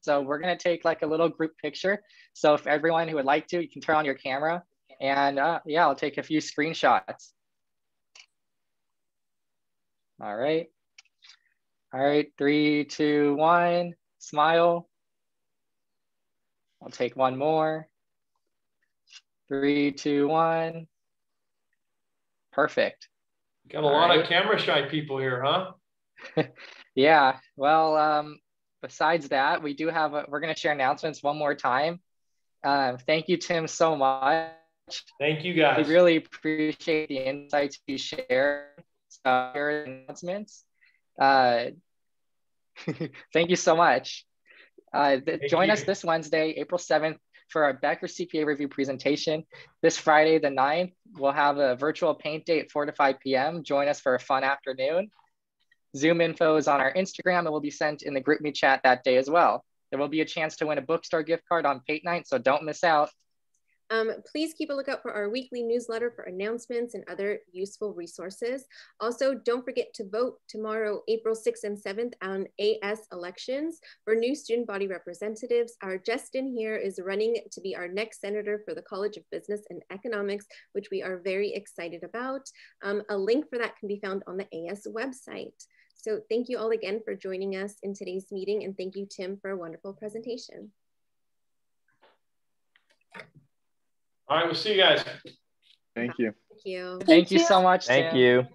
Speaker 2: So we're going to take like a little group picture. So if everyone who would like to, you can turn on your camera and yeah, I'll take a few screenshots. All right. All right, 3, 2, 1, smile. I'll take one more. 3, 2, 1. Perfect.
Speaker 3: Got a lot of camera shy people here, huh?
Speaker 2: Yeah, well, besides that, we do have, we're gonna share announcements one more time. Thank you, Tim, so much.
Speaker 3: Thank you, guys.
Speaker 2: We really appreciate the insights you share. Your announcements. Thank you so much. Join us this Wednesday, April 7th, for our Becker CPA review presentation. This Friday, the 9th, we'll have a virtual paint day at 4 to 5 p.m. Join us for a fun afternoon. Zoom info is on our Instagram and will be sent in the GroupMe chat that day as well. There will be a chance to win a bookstore gift card on Paint Night, so don't miss out.
Speaker 1: Please keep a lookout for our weekly newsletter for announcements and other useful resources. Also, don't forget to vote tomorrow, April 6th and 7th on AS elections for new student body representatives. Our Justin here is running to be our next senator for the College of Business and Economics, which we are very excited about. A link for that can be found on the AS website. So thank you all again for joining us in today's meeting, and thank you, Tim, for a wonderful presentation.
Speaker 3: All right, we'll see you guys.
Speaker 4: Thank you.
Speaker 1: Thank you.
Speaker 2: Thank you so much, Tim.
Speaker 5: Thank you.